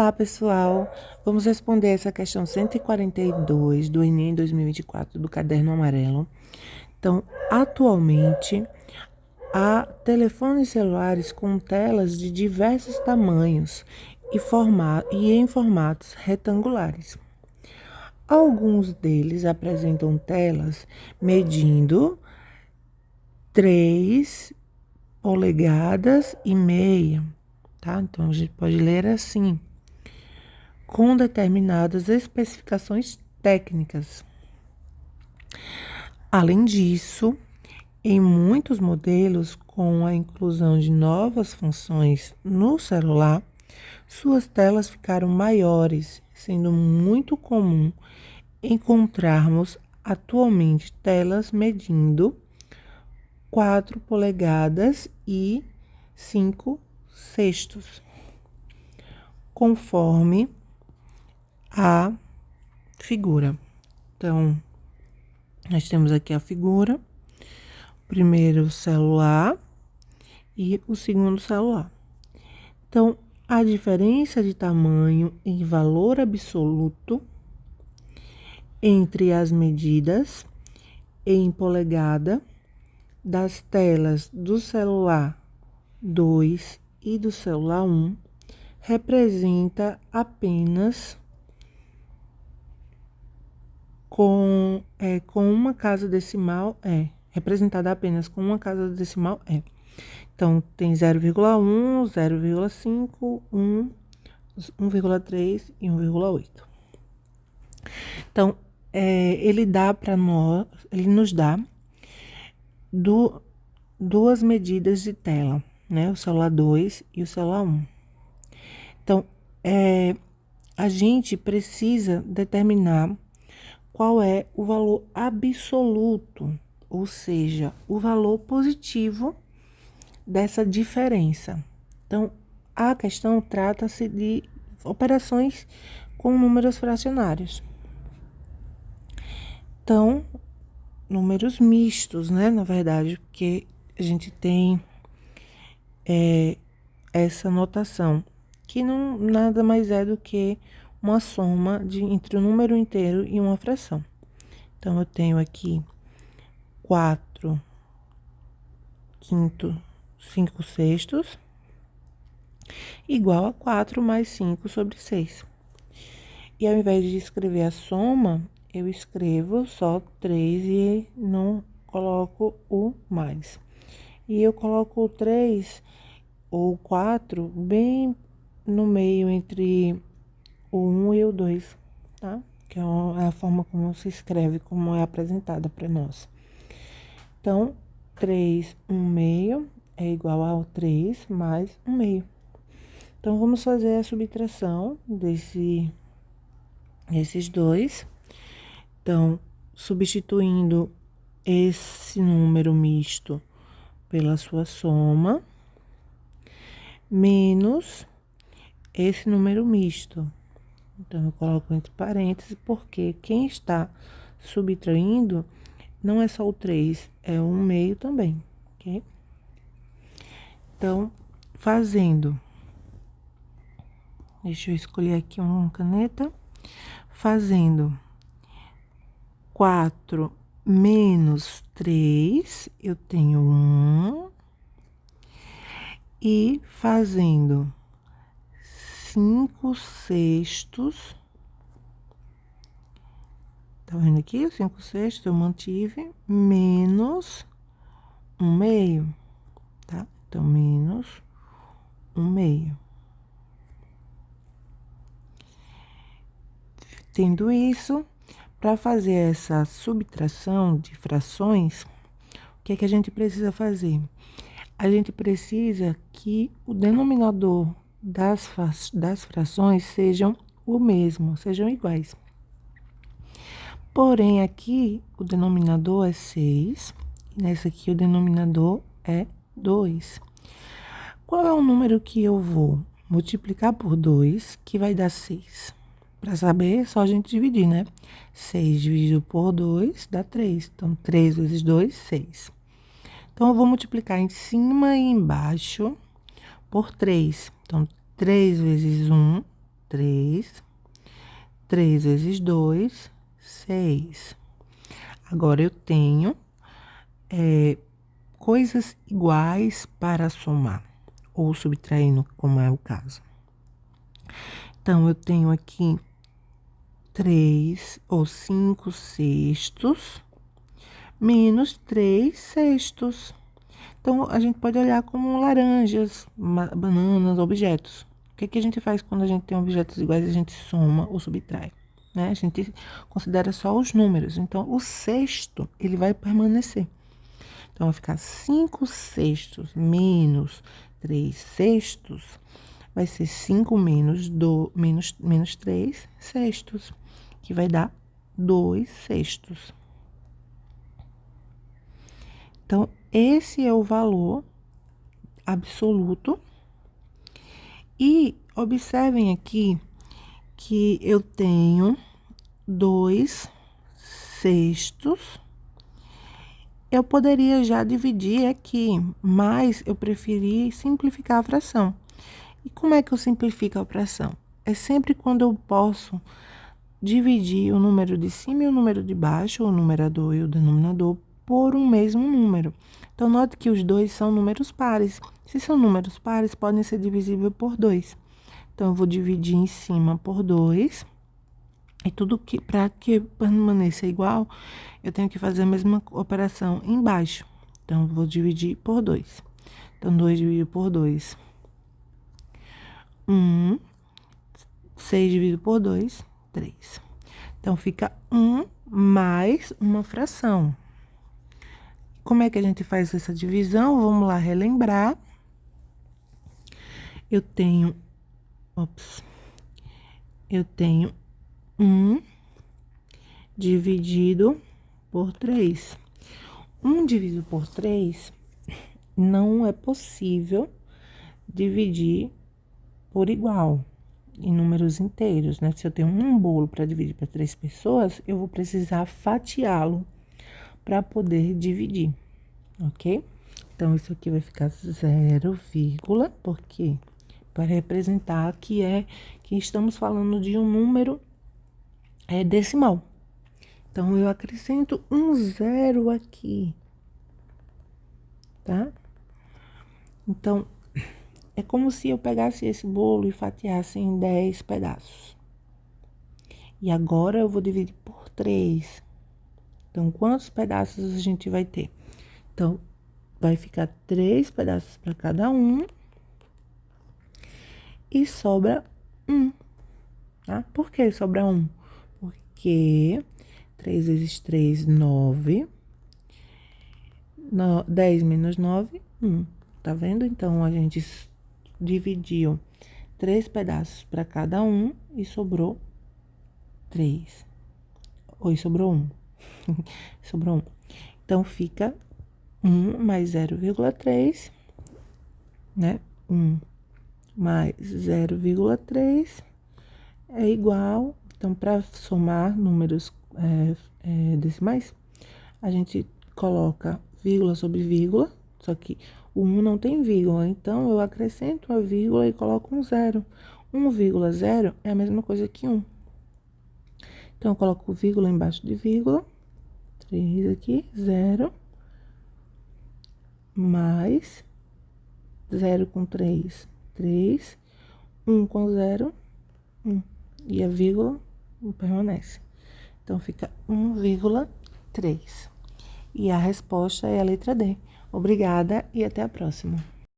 Olá, pessoal. Vamos responder essa questão 142 do Enem 2024 do Caderno Amarelo. Então, atualmente, há telefones celulares com telas de diversos tamanhos e em formatos retangulares. Alguns deles apresentam telas medindo 3 polegadas e meia, tá? Então, a gente pode ler assim: com determinadas especificações técnicas. Além disso, em muitos modelos, com a inclusão de novas funções no celular, suas telas ficaram maiores, sendo muito comum encontrarmos atualmente telas medindo 4 polegadas e 5 sextos, conforme a figura. Então, nós temos aqui a figura, o primeiro celular e o segundo celular. Então, a diferença de tamanho em valor absoluto entre as medidas em polegada das telas do celular 2 e do celular 1 representa apenas com uma casa decimal representada apenas com uma casa decimal Então, tem 0,1, 0,5, 1, 1,3 e 1,8. Então, ele nos dá duas medidas de tela, né? O celular 2 e o celular 1. Então, a gente precisa determinar qual é o valor absoluto, ou seja, o valor positivo dessa diferença. Então, a questão trata-se de operações com números fracionários. Então, números mistos, né? Na verdade, porque a gente tem essa notação, que não nada mais é do que uma soma entre um número inteiro e uma fração. Então, eu tenho aqui 4 quintos, 5 sextos, igual a 4 mais 5 sobre 6. E ao invés de escrever a soma, eu escrevo só 3 e não coloco o mais. E eu coloco o 3 ou 4 bem no meio entre o 1 e o 2, tá? Que é a forma como se escreve, como é apresentada para nós. Então, 3, 1 meio é igual ao 3 mais 1 meio. Então, vamos fazer a subtração desses dois. Então, substituindo esse número misto pela sua soma, menos esse número misto. Então, eu coloco entre parênteses, porque quem está subtraindo não é só o 3, é o 1 meio também, ok? Então, deixa eu escolher aqui uma caneta. Fazendo 4 menos 3, eu tenho 1. E fazendo 5 sextos, tá vendo aqui? Os 5 sextos eu mantive, menos 1 meio, tá? Então, menos 1 meio. Tendo isso, para fazer essa subtração de frações, o que é que a gente precisa fazer? A gente precisa que o denominador das frações sejam o mesmo, sejam iguais. Porém, aqui o denominador é 6, e nessa aqui o denominador é 2. Qual é o número que eu vou multiplicar por 2, que vai dar 6? Para saber, é só a gente dividir, né? 6 dividido por 2 dá 3. Então, 3 vezes 2, 6. Então, eu vou multiplicar em cima e embaixo por 3. Então, 3 vezes 1, 3. 3 vezes 2, 6. Agora, eu tenho coisas iguais para somar, ou subtraindo, como é o caso. Então, eu tenho aqui 3 ou 5 sextos menos 3 sextos. Então, a gente pode olhar como laranjas, bananas, objetos. O que a gente faz quando a gente tem objetos iguais? A gente soma ou subtrai, né? A gente considera só os números. Então, o sexto, ele vai permanecer. Então, vai ficar 5 sextos menos 3 sextos, vai ser 5 menos 3 sextos, que vai dar 2 sextos. Então, esse é o valor absoluto. E observem aqui que eu tenho 2 sextos. Eu poderia já dividir aqui, mas eu preferi simplificar a fração. E como é que eu simplifico a fração? É sempre quando eu posso dividir o número de cima e o número de baixo, o numerador e o denominador, por um mesmo número. Então, note que os dois são números pares. Se são números pares, podem ser divisíveis por 2. Então, eu vou dividir em cima por 2. E tudo que, para que permaneça igual, eu tenho que fazer a mesma operação embaixo. Então, eu vou dividir por 2. Então, 2 dividido por 2, 1. 6 dividido por 2, 3. Então, fica 1 mais uma fração. Como é que a gente faz essa divisão? Vamos lá relembrar. Eu tenho 1 dividido por 3. 1 dividido por 3 não é possível dividir por igual em números inteiros, né? Se eu tenho um bolo para dividir para 3 pessoas, eu vou precisar fatiá-lo para poder dividir, ok? Então, isso aqui vai ficar 0, porque para representar que estamos falando de um número decimal. Então, eu acrescento um 0 aqui, tá? Então, é como se eu pegasse esse bolo e fatiasse em 10 pedaços. E agora, eu vou dividir por 3. Então, quantos pedaços a gente vai ter? Então, vai ficar 3 pedaços para cada um. E sobra 1, tá? Por que sobra 1? Porque 3 vezes 3, 9. 10 menos 9, 1. Tá vendo? Então, a gente dividiu 3 pedaços para cada um e sobrou 3. Oi, sobrou 1. Sobrou 1. Então, fica 1 mais 0,3, né? 1 mais 0,3 é igual. Então, para somar números decimais, a gente coloca vírgula sobre vírgula, só que o 1 não tem vírgula, então eu acrescento a vírgula e coloco um 0. 1,0 é a mesma coisa que 1. Então, eu coloco vírgula embaixo de vírgula, 3 aqui, 0, mais 0 com 3, 3, 1 com 0, 1. E a vírgula permanece. Então, fica 1,3. E a resposta é a letra D. Obrigada e até a próxima.